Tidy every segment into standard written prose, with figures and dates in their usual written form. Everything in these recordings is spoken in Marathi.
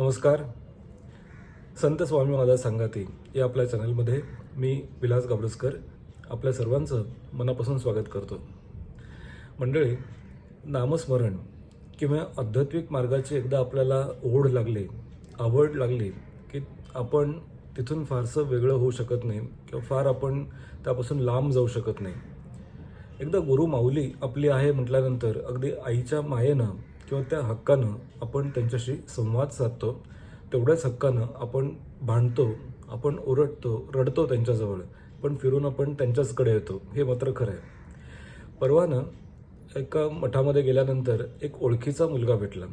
नमस्कार. संत स्वामी मला सांगाती या आपल्या चॅनलमध्ये मी विलास गावडस्कर आपल्या सर्वांचं मनापासून स्वागत करतो. मंडळी, नामस्मरण किंवा आध्यात्मिक मार्गाची एकदा आपल्याला ओढ लागली, आवड लागली की आपण तिथून फारसं वेगळं होऊ शकत नाही किंवा फार आपण त्यापासून लांब जाऊ शकत नाही. एकदा गुरु माऊली आपली आहे म्हटल्यानंतर अगदी आईच्या मायेनं किंवा त्या हक्कानं आपण त्यांच्याशी संवाद साधतो. तेवढ्याच हक्कानं आपण भांडतो, आपण ओरडतो, रडतो त्यांच्याजवळ, पण फिरून आपण त्यांच्याचकडे येतो. हे मात्र खरं आहे. परवानं एका मठामध्ये गेल्यानंतर एक ओळखीचा मुलगा भेटला.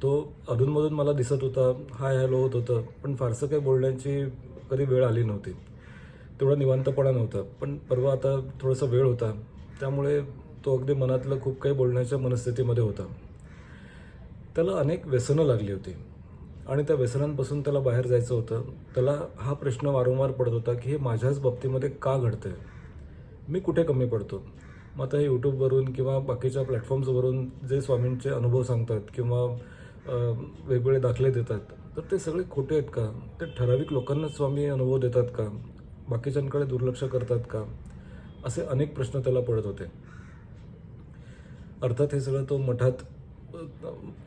तो अधूनमधून मला दिसत होता, हाय हॅलो होत होतं, पण फारसं काही बोलण्याची कधी वेळ आली नव्हती. तेवढा निवांतपणा नव्हता. पण परवा आता थोडासा वेळ होता, त्यामुळे तो अगदी मनातलं खूप काही बोलण्याच्या मनस्थितीमध्ये होता. त्याला अनेक व्यसनं लागली होती आणि त्या व्यसनांपासून त्याला बाहेर जायचं होतं. त्याला हा प्रश्न वारंवार पडत होता की हे माझ्याच बाबतीमध्ये का घडतं आहे, मी कुठे कमी पडतो. मग आता हे यूट्यूबवरून किंवा बाकीच्या प्लॅटफॉर्म्सवरून जे स्वामींचे अनुभव सांगतात किंवा वेगवेगळे दाखले देतात, तर ते सगळे खोटे आहेत का? ते ठराविक लोकांनाच स्वामी अनुभव देतात का? बाकीच्यांकडे दुर्लक्ष करतात का? असे अनेक प्रश्न त्याला पडत होते. अर्थात हे सगळं तो मठात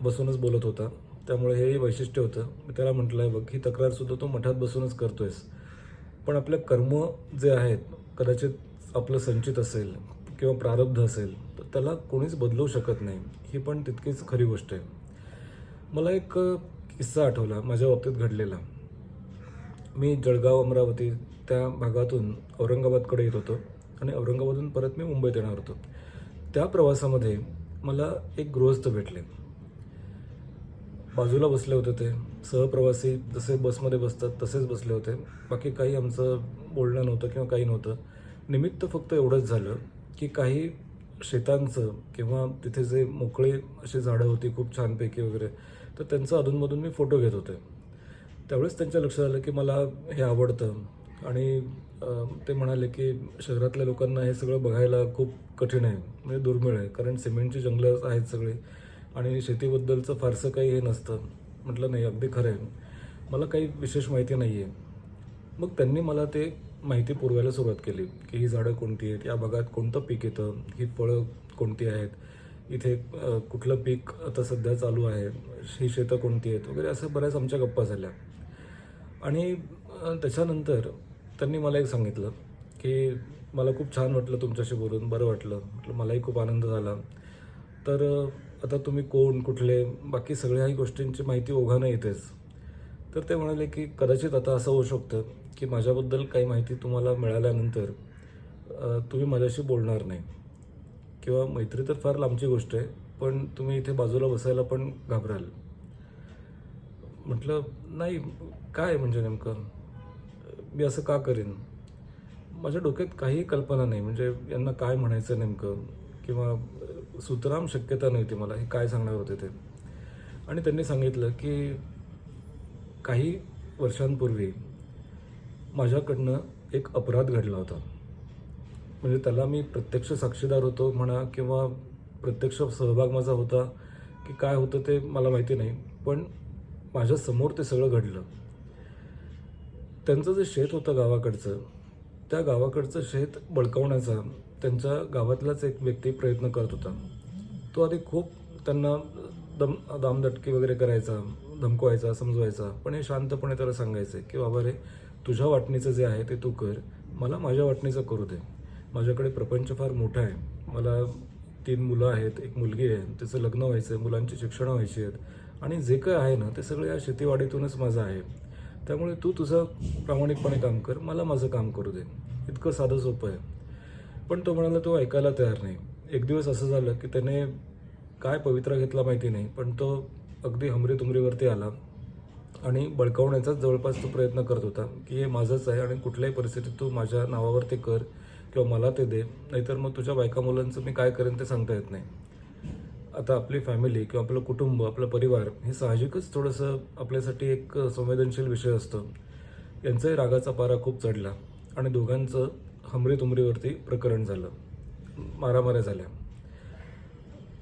बसूनच बोलत होता, त्यामुळे हेही वैशिष्ट्य होतं. मी त्याला म्हटलं आहे, बघ, ही तक्रारसुद्धा तो मठात बसूनच करतो आहेस, पण आपले कर्म जे आहेत, कदाचित आपलं संचित असेल किंवा प्रारब्ध असेल, तर त्याला कोणीच बदलू शकत नाही. ही पण तितकीच खरी गोष्ट आहे. मला एक किस्सा आठवला माझ्या बाबतीत घडलेला. मी जळगाव, अमरावती त्या भागातून औरंगाबादकडे येत होतो आणि औरंगाबादून परत मी मुंबईत येणार होतो. त्या प्रवासामध्ये मला एक गृहस्थ भेटले. बाजूला बसले होते. ते सहप्रवासी जसे बसमध्ये बसतात तसेच बसले होते. बाकी काही आमचं बोलणं नव्हतं किंवा काही नव्हतं. निमित्त फक्त एवढंच झालं की काही शेतांचं किंवा तिथे जे मोकळी अशी झाडं होती खूप छानपैकी वगैरे, तर त्यांचं अधूनमधून मी फोटो घेत होते. त्यावेळेस त्यांच्या लक्षात आलं की मला हे आवडतं आणि ते म्हणाले की शहरातल्या लोकांना हे सगळं बघायला खूप कठीण आहे, म्हणजे दुर्मिळ आहे, कारण सिमेंटची जंगलं आहेत सगळी आणि शेतीबद्दलचं फारसं काही हे नसतं. म्हटलं नाही, अगदी खरं आहे, मला काही विशेष माहिती नाही आहे. मग त्यांनी मला ते माहिती पुरवायला सुरुवात केली की ही झाडं कोणती आहेत, या भागात कोणतं पीक येतं, ही फळं कोणती आहेत, इथे कुठलं पीक आता सध्या चालू आहे, ही शेतं कोणती आहेत वगैरे, असं बऱ्याच आमच्या गप्पा झाल्या. आणि त्याच्यानंतर त्यांनी मला एक सांगितलं की मला खूप छान वाटलं तुमच्याशी बोलून, बरं वाटलं. म्हटलं मलाही खूप आनंद झाला. तर आता तुम्ही कोण, कुठले, बाकी सगळ्याही गोष्टींची माहिती ओघानं येतेच. तर ते म्हणाले की कदाचित आता असं होऊ शकतं की माझ्याबद्दल काही माहिती तुम्हाला मिळाल्यानंतर तुम्ही माझ्याशी बोलणार नाही किंवा मैत्री तर फार लांबची गोष्ट आहे, पण तुम्ही इथे बाजूला बसायला पण घाबराल. म्हटलं नाही, काय म्हणजे नेमकं मी असं का करीन? माझ्या डोक्यात काहीही कल्पना नाही, म्हणजे यांना काय म्हणायचं नेमकं किंवा सुतराम शक्यता नव्हती मला हे काय सांगणार होते ते. आणि त्यांनी सांगितलं की काही वर्षांपूर्वी माझ्याकडनं एक अपराध घडला होता. म्हणजे त्याला मी प्रत्यक्ष साक्षीदार होतो म्हणा किंवा प्रत्यक्ष सहभाग माझा होता की काय होतं ते मला माहिती नाही, पण माझ्यासमोर ते सगळं घडलं. त्यांचं जे शेत होतं गावाकडचं, त्या गावाकडचं शेत बळकावण्याचा त्यांच्या गावातलाच एक व्यक्ती प्रयत्न करत होता. तो आधी खूप त्यांना दामदटकी वगैरे करायचा, धमकवायचा, समजवायचा, पण हे शांतपणे त्याला सांगायचं की बाबा रे, तुझ्या वाटणीचं जे आहे ते तू कर, मला माझ्या वाटणीचं करू दे. माझ्याकडे प्रपंच फार मोठा आहे, मला 3 मुलं आहेत, 1 मुलगी आहे, तिचं लग्न व्हायचं आहे, मुलांची शिक्षणं व्हायची आहेत आणि जे काय आहे ना ते सगळं या शेतीवाडीतूनच माझं आहे. त्यामुळे तू तुझं प्रामाणिकपणे काम कर, मला माझं काम करू दे. इतकं साधं सोपं आहे. पण तो म्हणाला तो ऐकायला तयार नाही. एक दिवस असं झालं की त्याने काय पवित्रा घेतला माहिती नाही, पण तो अगदी हमरीतुमरीवरती आला आणि बळकावण्याचाच जवळपास तो प्रयत्न करत होता की हे माझंच आहे आणि कुठल्याही परिस्थितीत तू माझ्या नावावर ते कर किंवा मला ते दे, नाहीतर मग तुझ्या बायका मुलांचं मी काय करेन ते सांगता येत नाही. आता आपली फॅमिली किंवा आपलं कुटुंब, आपला परिवार हे साहजिकच थोडंसं आपल्यासाठी एक संवेदनशील विषय असतो. यांचाही रागाचा पारा खूप चढला आणि दोघांचं हमरीतुमरीवरती प्रकरण झालं, मारामाऱ्या झाल्या.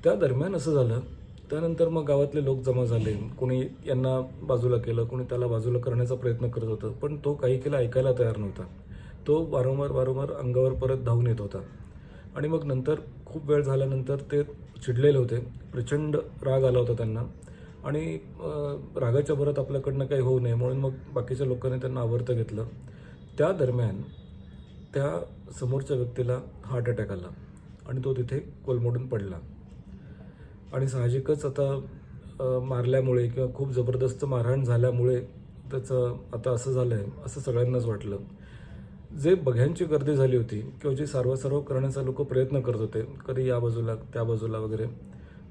त्या दरम्यान असं झालं त्यानंतर मग गावातले लोक जमा झाले. कोणी यांना बाजूला केलं, कोणी त्याला बाजूला करण्याचा प्रयत्न करत होतं, पण तो काही केला ऐकायला तयार नव्हता. तो वारंवार अंगावर परत धावून येत होता. आणि मग नंतर खूप वेळ झाल्यानंतर ते चिडलेले होते. प्रचंड राग आला होता त्यांना आणि रागाच्या भरात आपल्याकडनं काही होऊ नये म्हणून मग बाकीच्या लोकांनी त्यांना आवर्त घेतलं. त्या दरम्यान त्या समोरच्या व्यक्तीला हार्ट अटॅक आला आणि तो तिथे कोलमडून पडला. आणि साहजिकच आता मारल्यामुळे किंवा खूप जबरदस्त मारहाण झाल्यामुळे त्याचं आता असं झालं आहे असं सगळ्यांनाच वाटलं. जे बघ्यांची गर्दी झाली होती किंवा जी सारवासारव करण्याचा लोक प्रयत्न करत होते, कधी या बाजूला त्या बाजूला वगैरे,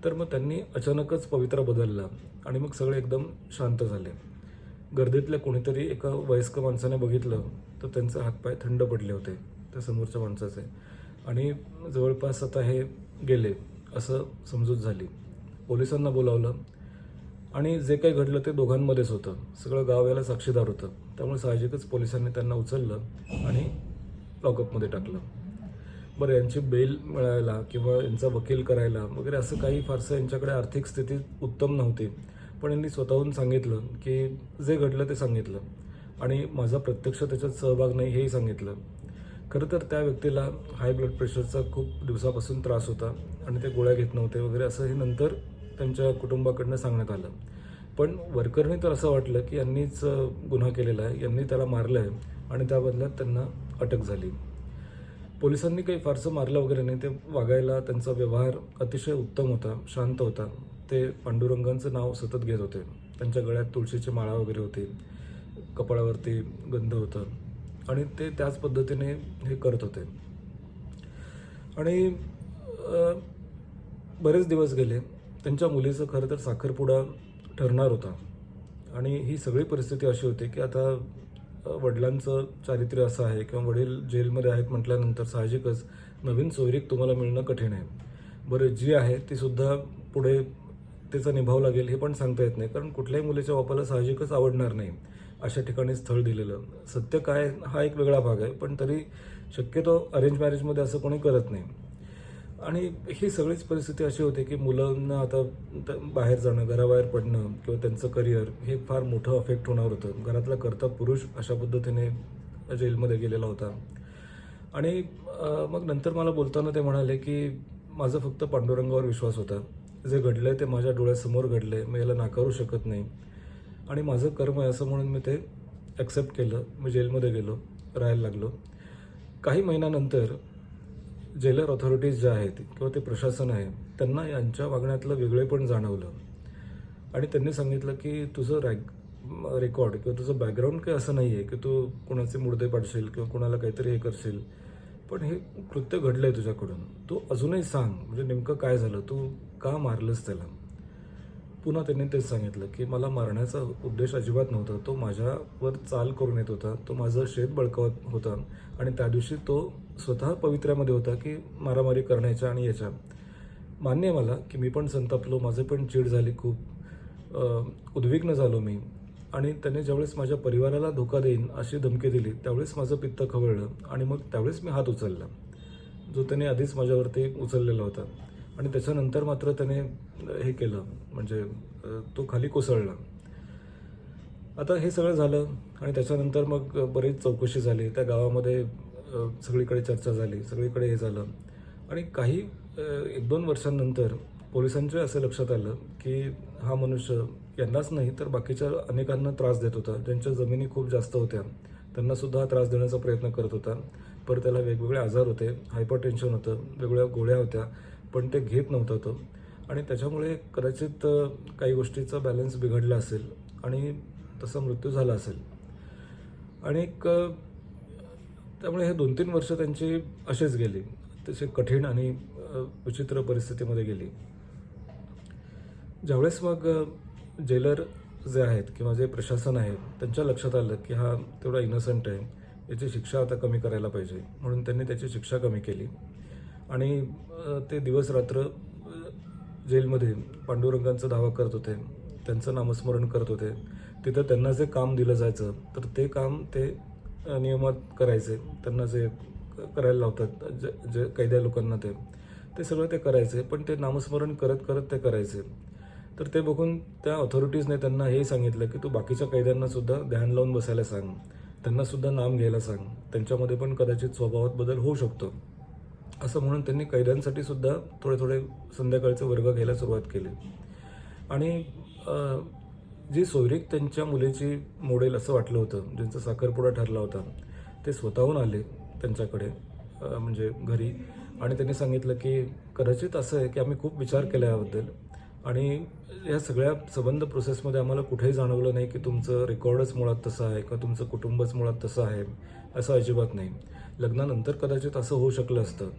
तर मग त्यांनी अचानकच पवित्रा बदलला आणि मग सगळे एकदम शांत झाले. गर्दीतल्या कोणीतरी एका वयस्क माणसाने बघितलं तर त्यांचे हातपाय थंड पडले होते त्या समोरच्या माणसाचे आणि जवळपास आता हे गेले असं समजूत झाली. पोलिसांना बोलावलं आणि जे काही घडलं ते दोघांमध्येच होतं. सगळं गाव याला साक्षीदार होतं. त्यामुळे साहजिकच पोलिसांनी त्यांना उचललं आणि लॉकअपमध्ये टाकलं. बरं, यांची बेल मिळायला किंवा यांचा वकील करायला वगैरे असं काही फारसं यांच्याकडे आर्थिक स्थिती उत्तम नव्हती. पण यांनी स्वतःहून सांगितलं की जे घडलं ते सांगितलं आणि माझा प्रत्यक्ष त्याच्यात सहभाग नाही हेही सांगितलं. खरं तर त्या व्यक्तीला हाय ब्लड प्रेशरचा खूप दिवसापासून त्रास होता आणि ते गोळ्या घेत नव्हते वगैरे असं हे नंतर त्यांच्या कुटुंबाकडनं सांगण्यात आलं. पण वर्करने तर असं वाटलं की यांनीच गुन्हा केलेला आहे, यांनी त्याला मारलं आहे आणि त्या बदल्यात त्यांना अटक झाली. पोलिसांनी काही फारसं मारलं वगैरे नाही. ते वागायला त्यांचा व्यवहार अतिशय उत्तम होता, शांत होता. ते पांडुरंगांचं नाव सतत घेत होते. त्यांच्या गळ्यात तुळशीची माळा वगैरे होती, कपाळावरती गंध होतं आणि ते त्याच पद्धतीने हे करत होते. आणि बरेच दिवस गेले. त्यांच्या मुलीचं खरं तर साखरपुडा ठरणार होता आणि ही सगळी परिस्थिती अशी होती की आता वडिलांचं चारित्र्य असं आहे किंवा वडील जेलमध्ये आहेत म्हटल्यानंतर साहजिकच नवीन सोयरीक तुम्हाला मिळणं कठीण आहे. बरं, जी आहे ती सुद्धा पुढे तिचा निभाव लागेल हे पण सांगता येत नाही, कारण कुठल्याही मुलीच्या बापाला साहजिकच आवडणार नाही अशा ठिकाणी स्थळ दिलेलं. सत्य काय हा एक वेगळा भाग आहे, पण तरी शक्यतो अरेंज मॅरेजमध्ये असं कोणी करत नाही. आणि ही सगळीच परिस्थिती अशी होती की मुलांना आता बाहेर जाणं, घराबाहेर पडणं किंवा त्यांचं करिअर हे फार मोठं अफेक्ट होणार होतं. घरातला कर्ता पुरुष अशा पद्धतीने जेलमध्ये गेलेला होता. आणि मग नंतर मला बोलताना ते म्हणाले की माझा फक्त पांडुरंगावर विश्वास होता. जे घडलं आहे ते माझ्या डोळ्यासमोर घडलं आहे, मी याला नाकारू शकत नाही आणि माझं कर्म आहे असं म्हणून मी ते ॲक्सेप्ट केलं. मी जेलमध्ये गेलो, राहायला लागलो. काही महिन्यानंतर जेलर ऑथॉरिटीज ज्या आहेत किंवा ते प्रशासन आहे त्यांना यांच्या वागण्यातलं वेगळेपण जाणवलं आणि त्यांनी सांगितलं की तुझं रेकॉर्ड किंवा तुझं बॅकग्राऊंड काही असं नाही आहे की तू कोणाचे मुर्दे पाडशील किंवा कोणाला काहीतरी हे करशील, पण हे कृत्य घडलं आहे तुझ्याकडून, तू अजूनही सांग म्हणजे नेमकं काय झालं, तू का मारलंस त्याला. पुन्हा त्यांनी तेच सांगितलं की मला मारण्याचा उद्देश अजिबात नव्हता. तो माझ्यावर चाल करून येत होता, तो माझं शेत बळकावत होता आणि त्या दिवशी तो स्वतः पवित्र्यामध्ये होता की मारामारी करण्याच्या आणि याच्या. मान्य आहे मला की मी पण संतापलो, माझं पण चीड झाली, खूप उद्विग्न झालो मी. आणि त्याने ज्यावेळेस माझ्या परिवाराला धोका देईन अशी धमकी दिली त्यावेळेस माझं पित्त खवळलं आणि मग त्यावेळेस मी हात उचलला जो त्याने आधीच माझ्यावरती उचललेला होता. आणि त्याच्यानंतर मात्र त्याने हे केलं म्हणजे तो खाली कोसळला. आता हे सगळं झालं आणि त्याच्यानंतर मग बरीच चौकशी झाली. त्या गावामध्ये सगळीकडे चर्चा झाली, सगळीकडे हे झालं आणि काही 1-2 वर्षांनंतर पोलिसांच्या असं लक्षात आलं की हा मनुष्य यांनाच नाही तर बाकीच्या अनेकांना त्रास देत होता. ज्यांच्या जमिनी खूप जास्त होत्या त्यांनासुद्धा हा त्रास देण्याचा प्रयत्न करत होता. परत त्याला वेगवेगळे आजार होते, हायपर टेन्शन होतं, वेगवेगळ्या गोळ्या होत्या, पण ते घेत नव्हता तो आणि त्याच्यामुळे कदाचित काही गोष्टीचा बॅलन्स बिघडला असेल आणि तसा मृत्यू झाला असेल. आणि त्यामुळे हे 2-3 वर्ष त्यांची असेच गेली, तसे कठीण आणि विचित्र परिस्थितीमध्ये गेली. ज्यावेळेस मग जेलर जे आहेत किंवा जे प्रशासन आहे त्यांच्या लक्षात आलं की हा तेवढा इनोसंट आहे, याची शिक्षा आता कमी करायला पाहिजे, म्हणून त्यांनी त्याची शिक्षा कमी केली आणि ते दिवस रात्र जेलमध्ये पांडुरंगांचा धावा करत होते, त्यांचं नामस्मरण करत होते. तिथं त्यांना जे काम दिलं जायचं तर ते काम ते नियमात करायचे. त्यांना जे करायला लावतात जे कैद्या लोकांना ते सगळं ते करायचे, पण ते नामस्मरण करत करत ते करायचे. तर ते बघून त्या ऑथॉरिटीजने त्यांना हे सांगितलं की तू बाकीच्या कैद्यांनासुद्धा ध्यान लावून बसायला सांग, त्यांनासुद्धा नाम घ्यायला सांग, त्यांच्यामध्ये पण कदाचित स्वभावात बदल होऊ शकतो. असं म्हणून त्यांनी कैद्यांसाठी सुद्धा थोडे थोडे संध्याकाळचे वर्ग घ्यायला सुरुवात केली. आणि जी सोयरीक त्यांच्या मुलीची मोडेल असं वाटलं होतं, ज्यांचा साखरपुडा ठरला होता, ते स्वतःहून आले त्यांच्याकडे म्हणजे घरी, आणि त्यांनी सांगितलं की कदाचित असं आहे की आम्ही खूप विचार केला याबद्दल, आणि या सगळ्या संबंध प्रोसेसमध्ये आम्हाला कुठेही जाणवलं नाही की तुमचं रेकॉर्डच मुळात तसं आहे किंवा तुमचं कुटुंबच मुळात तसं आहे. असं अजिबात नाही. लग्नानंतर कदाचित असं होऊ शकलं असतं.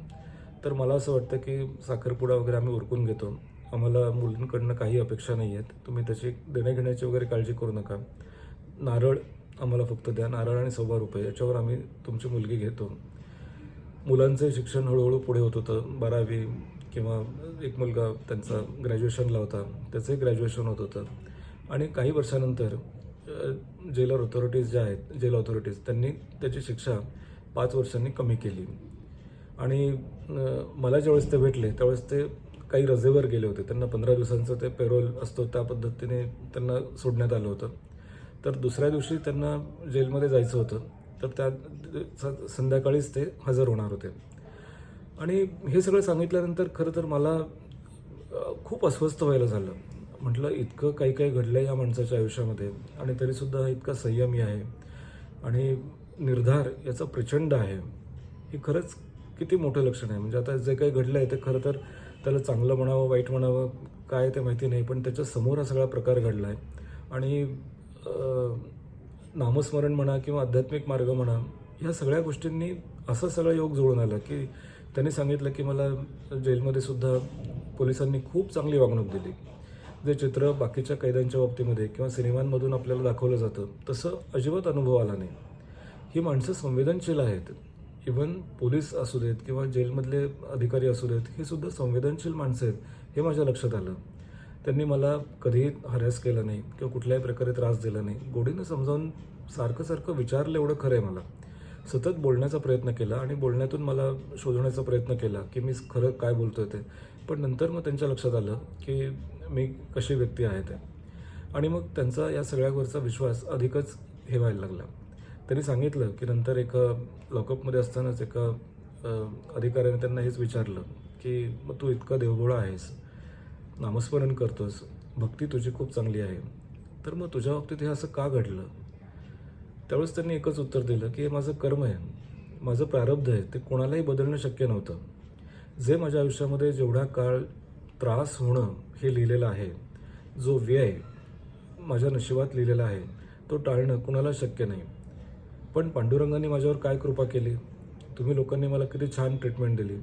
तर मला असं वाटतं की साखरपुडा वगैरे आम्ही उरकून घेतो. आम्हाला मुलींकडनं काही अपेक्षा नाही आहेत. तुम्ही त्याची देण्याघेण्याची वगैरे काळजी करू नका. नारळ आम्हाला फक्त द्या. नारळ आणि ₹125 याच्यावर आम्ही तुमची मुलगी घेतो. मुलांचं शिक्षण हळूहळू पुढे होत होतं. 12वी किंवा एक मुलगा त्यांचा ग्रॅज्युएशनला होता, त्याचंही ग्रॅज्युएशन होत होतं. आणि काही वर्षानंतर जेलर ऑथॉरिटीज ज्या आहेत, जेल ऑथॉरिटीज, त्यांनी त्याची शिक्षा 5 वर्षांनी कमी केली. आणि मला ज्यावेळेस ते भेटले त्यावेळेस ते काही रजेवर गेले होते. त्यांना 15 दिवसांचं ते पेरोल असतो त्या पद्धतीने त्यांना सोडण्यात आलं होतं. तर दुसऱ्या दिवशी त्यांना जेलमध्ये जायचं होतं. तर त्या संध्याकाळीच ते हजर होणार होते. आणि हे सगळं सांगितल्यानंतर खरं तर मला खूप अस्वस्थ व्हायला झालं. म्हटलं इतकं काही काही घडलं आहे या माणसाच्या आयुष्यामध्ये, आणि तरीसुद्धा इतका संयमी आहे आणि निर्धार याचा प्रचंड आहे. हे खरंच किती मोठं लक्षण आहे. म्हणजे आता जे काही घडलं आहे ते खरं तर त्याला चांगलं म्हणावं वाईट म्हणावं काय ते माहिती नाही, पण त्याच्या समोर हा सगळा प्रकार घडला आहे. आणि नामस्मरण म्हणा किंवा आध्यात्मिक मार्ग म्हणा, ह्या सगळ्या गोष्टींनी असं सगळं योग जुळून आलं की त्यांनी सांगितलं की मला जेलमध्ये सुद्धा पोलिसांनी खूप चांगली वागणूक दिली. जे चित्र बाकीच्या कैद्यांच्या बाबतीमध्ये किंवा सिनेमांमधून आपल्याला दाखवलं जातं तसं अजिबात अनुभव आला नाही. ही माणसं संवेदनशील आहेत. इव्हन पोलीस असू देत किंवा जेलमधले अधिकारी असू देत, हे सुद्धा संवेदनशील माणसं आहेत हे माझ्या लक्षात आलं. त्यांनी मला कधीही हॅरॅस केलं नाही किंवा कुठल्याही प्रकारे त्रास दिला नाही. गोडीनं समजावून सारखं सारखं विचारलं एवढं खरं आहे मला. सतत बोलण्याचा प्रयत्न केला आणि बोलण्यातून मला शोधण्याचा प्रयत्न केला की मी खरं काय बोलतोय ते. पण नंतर मग त्यांच्या लक्षात आलं की मी कशी व्यक्ती आहे ते, आणि मग त्यांचा या सगळ्यावरचा विश्वास अधिकच हे व्हायला लागला. त्यांनी सांगितलं की नंतर एका लॉकअपमध्ये असतानाच एका अधिकाऱ्याने त्यांना हेच विचारलं की मग तू इतका देवभोळा आहेस, नामस्मरण करतोस, भक्ती तुझी खूप चांगली आहे, तर मग तुझ्या बाबतीत हे असं का घडलं? त्यावेळेस त्यांनी एकच उत्तर दिलं की हे माझं कर्म आहे, माझं प्रारब्ध आहे, ते कोणालाही बदलणं शक्य नव्हतं. जे माझ्या आयुष्यामध्ये जेवढा काळ त्रास होणं हे लिहिलेलं आहे, जो व्यय माझ्या नशिबात लिहिलेला आहे, तो टाळणं कुणाला शक्य नाही. पण पांडुरंगाने माझ्यावर काय कृपा केली, तुम्ही लोकांनी मला किती छान ट्रीटमेंट दिली,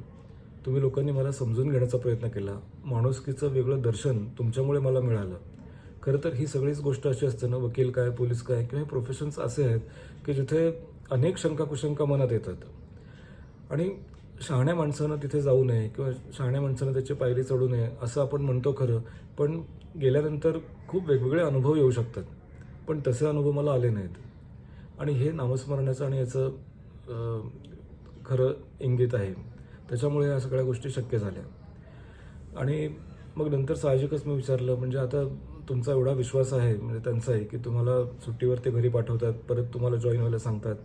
तुम्ही लोकांनी मला समजून घेण्याचा प्रयत्न केला, माणुसकीचं वेगळं दर्शन तुमच्यामुळे मला मिळालं. खरं तर ही सगळीच गोष्ट अशी असते ना, वकील काय, पोलीस काय किंवा हे प्रोफेशन्स असे आहेत की जिथे अनेक शंका कुशंका मनात येतात. आणि शहाण्या माणसानं तिथे जाऊ नये किंवा शहाण्या माणसानं त्याची पायरी चढू नये असं आपण म्हणतो खरं, पण गेल्यानंतर खूप वेगवेगळे अनुभव येऊ शकतात. पण तसे अनुभव मला आले नाहीत. आणि हे नामस्मरणाचं आणि याचं खरं इंगित आहे. त्याच्यामुळे या सगळ्या गोष्टी शक्य झाल्या. आणि मग नंतर साहजिकच मी विचारलं, म्हणजे आता तुमचा एवढा विश्वास आहे म्हणजे त्यांचा आहे की तुम्हाला सुट्टीवरती घरी पाठवतात, परत तुम्हाला जॉईन व्हायला सांगतात.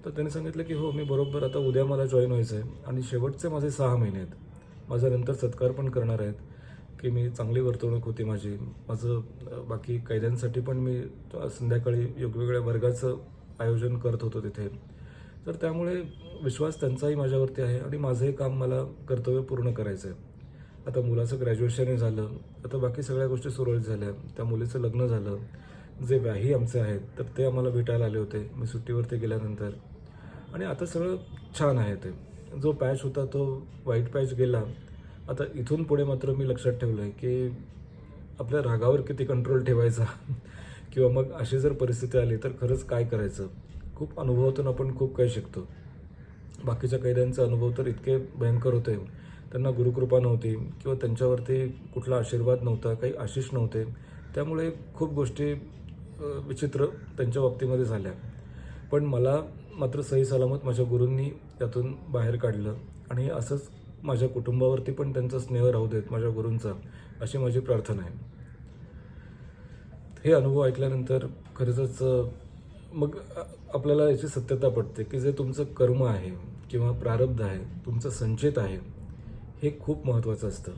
तर त्यांनी सांगितलं की हो, मी बरोबर आता उद्या मला जॉईन व्हायचं आहे आणि शेवटचे माझे 6 महिने आहेत. माझा नंतर सत्कार पण करणार आहेत की मी चांगली वर्तणूक होती माझी. माझं बाकी कैद्यांसाठी पण मी संध्याकाळी वेगवेगळ्या वर्गाचं आयोजन करत होतो तिथे. तर त्यामुळे विश्वास त्यांचाही माझ्यावरती आहे आणि माझंही काम मला कर्तव्य पूर्ण करायचं आहे. आता मुलाचं ग्रॅज्युएशनही झालं, आता बाकी सगळ्या गोष्टी सुरळीत झाल्या. त्या मुलीचं लग्न झालं. जे व्याही आमचे आहेत तर ते आम्हाला भेटायला आले होते मी सुट्टीवरती गेल्यानंतर. आणि आता सगळं छान आहे. ते जो पॅच होता तो वाईट पॅच गेला. आता इथून पुढे मात्र मी लक्षात ठेवलं आहे की आपल्या रागावर किती कंट्रोल ठेवायचा किंवा मग अशी जर परिस्थिती आली तर खरंच काय करायचं. खूप अनुभवातून आपण खूप काही शिकतो. बाकीच्या कैद्यांचे अनुभव तर इतके भयंकर होते. त्यांना गुरुकृपा नव्हती किंवा त्यांच्यावरती कुठला आशीर्वाद नव्हता, काही आशिष नव्हते. त्यामुळे खूप गोष्टी विचित्र त्यांच्या बाबतीमध्ये झाल्या. पण मला मात्र सही सलामत माझ्या गुरूंनी त्यातून बाहेर काढलं. आणि असंच माझ्या कुटुंबावरती पण त्यांचा स्नेह राहू देत माझ्या गुरूंचा, अशी माझी प्रार्थना आहे. हे अनुभव ऐकल्यानंतर खरंच मग आपल्याला याची सत्यता पडते की जे तुमचं कर्म आहे किंवा प्रारब्ध आहे, तुमचं संचित आहे, हे खूप महत्त्वाचं असतं.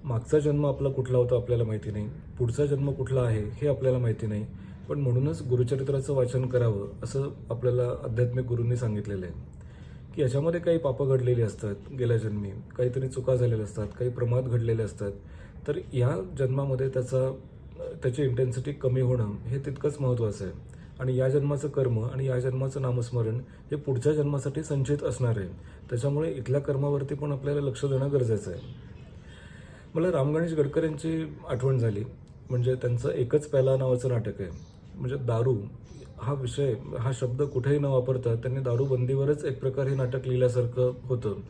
मागचा जन्म आपला कुठला होता आपल्याला माहिती नाही, पुढचा जन्म कुठला आहे हे आपल्याला माहिती नाही, पण म्हणूनच गुरुचरित्राचं वाचन करावं असं आपल्याला आध्यात्मिक गुरूंनी सांगितलेलं आहे की याच्यामध्ये काही पापं घडलेली असतात गेल्या जन्मी, काहीतरी चुका झालेल्या असतात, काही प्रमाद घडलेले असतात. तर या जन्मामध्ये त्याची इंटेन्सिटी कमी होणं हे तितकंच महत्त्वाचं आहे. आणि या जन्माचं कर्म आणि या जन्माचं नामस्मरण हे पुढच्या जन्मासाठी संचित असणार आहे. त्याच्यामुळे इथल्या कर्मावरती पण आपल्याला लक्ष देणं गरजेचं आहे. मला राम गणेश गडकर यांची आठवण झाली. म्हणजे त्यांचं एकच प्याला नावाचं नाटक आहे. म्हणजे दारू हा शब्द कुठेही न वापरता त्यांनी दारूबंदीवरच एक प्रकारे हे नाटक लिहिल्यासारखं होतं.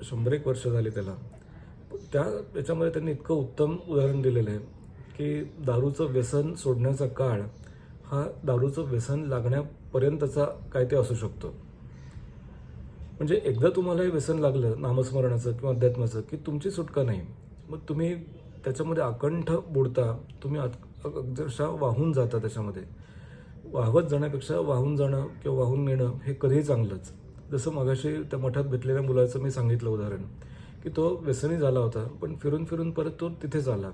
100 वर्ष झाली त्याला. याच्यामध्ये त्यांनी इतकं उत्तम उदाहरण दिलेलं आहे की दारूचं व्यसन सोडण्याचा काळ हा दारूचं व्यसन लागण्यापर्यंतचा काय ते असू शकतो. म्हणजे एकदा तुम्हाला हे व्यसन लागलं नामस्मरणाचं किंवा अध्यात्माचं की तुमची सुटका नाही. मग तुम्ही त्याच्यामध्ये अकंठ बुडता, तुम्ही अक्षरशः वाहून जाता त्याच्यामध्ये. वाहवत जाण्यापेक्षा वाहून जाणं किंवा वाहून नेणं हे कधीही चांगलंच. जसं मगाशी त्या मठात भेटलेल्या मुलाचं मी सांगितलं उदाहरण की तो व्यसनी झाला होता, पण फिरून फिरून परत तो तिथेच आला.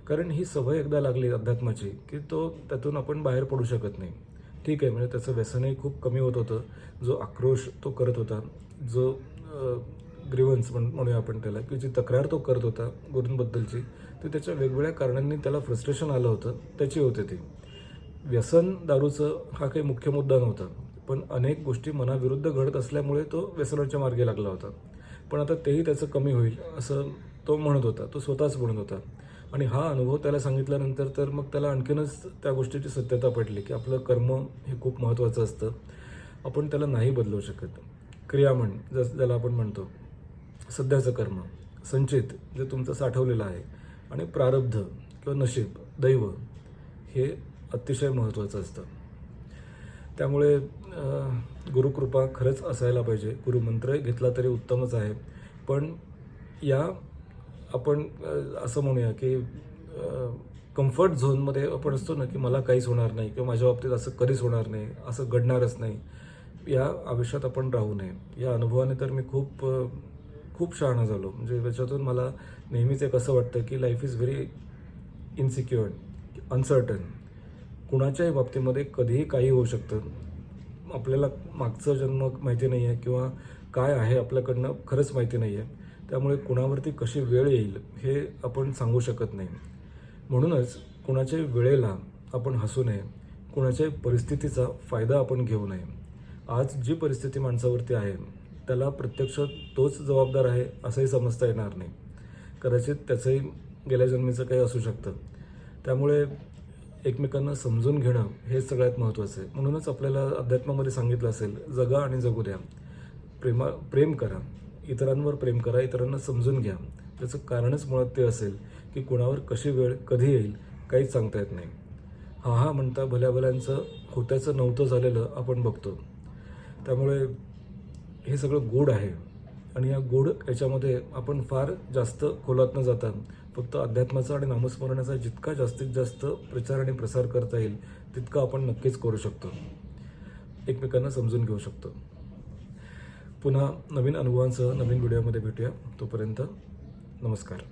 कारण ही सवय एकदा लागली अध्यात्माची की त्यातून आपण बाहेर पडू शकत नाही. ठीक आहे, म्हणजे त्याचं व्यसनही खूप कमी होत होतं. जो आक्रोश तो करत होता, जो ग्रीवन्स म्हणूया आपण त्याला, की जी तक्रार तो करत होता गुरूंबद्दलची, ती त्याच्या वेगवेगळ्या कारणांनी त्याला फ्रस्ट्रेशन आलं होतं, त्याची होते ती. व्यसन दारूचं हा काही मुख्य मुद्दा नव्हता, पण अनेक गोष्टी मनाविरुद्ध घडत असल्यामुळे तो व्यसनाच्या मार्गे लागला होता. पण आता तेही त्याचं कमी होईल असं तो म्हणत होता, तो स्वतःच म्हणत होता. आणि हा अनुभव त्याला सांगितल्यानंतर तर मग त्याला आणखीनच त्या गोष्टीची सत्यता पडली की आपलं कर्म हे खूप महत्त्वाचं असतं. आपण त्याला नाही बदलवू शकत. क्रियामण ज्याला आपण म्हणतो, सध्याचं कर्म, संचित जे तुमचं साठवलेलं आहे, आणि प्रारब्ध किंवा नशीब, दैव हे अतिशय महत्त्वाचं असतं. त्यामुळे गुरुकृपा खरंच असायला पाहिजे. गुरुमंत्र घेतला तरी उत्तमच आहे, पण आपण असं म्हणूया की कम्फर्ट झोनमध्ये आपण असतो ना की मला काहीच होणार नाही किंवा माझ्या बाबतीत असं कधीच होणार नाही, असं घडणारच नाही, या आयुष्यात आपण राहू नये. या अनुभवाने तर मी खूप शहाणा झालो. म्हणजे त्याच्यातून मला नेहमीच एक असं वाटतं की life is very insecure, uncertain. कुणाच्याही बाबतीमध्ये कधीही काही होऊ शकतं. आपल्याला मागचं जन्म माहिती नाही आहे किंवा काय आहे आपल्याकडनं खरंच माहिती नाही आहे. त्यामुळे कुणावरती कशी वेळ येईल हे आपण सांगू शकत नाही. म्हणूनच कुणाच्याही वेळेला आपण हसू नये, कुणाच्याही परिस्थितीचा फायदा आपण घेऊ नये. आज जी परिस्थिती माणसावरती आहे त्याला प्रत्यक्ष तोच जबाबदार आहे असंही समजता येणार नाही. कदाचित त्याचंही गेल्या जन्मीचं काही असू शकतं. त्यामुळे एकमेकांना समजून घेणं हे सगळ्यात महत्त्वाचं आहे. म्हणूनच आपल्याला अध्यात्मामध्ये सांगितलं असेल, जगा आणि जगू द्या. प्रेम करा, इतरांवर प्रेम करा, इतरांना समजून घ्या. त्याचं कारणच मुळात ते असेल की कुणावर कशी वेळ कधी येईल काहीच सांगता येत नाही. हा म्हणता भल्याभल्यांचं होत्याचं नव्हतं झालेलं आपण बघतो. त्यामुळे हे सगळं गूढ आहे, आणि या गूढ याच्यामध्ये आपण फार जास्त खोलात न जाता फक्त अध्यात्माचा आणि नामस्मरणाचा जितका जास्तीत जास्त प्रचार आणि प्रसार करता येईल तितकं आपण नक्कीच करू शकतो. एकमेकांना समजून घेऊ शकतो. पुन्हा नवीन अनुभवांसह नवीन व्हिडिओमध्ये भेटूया. तोपर्यंत नमस्कार.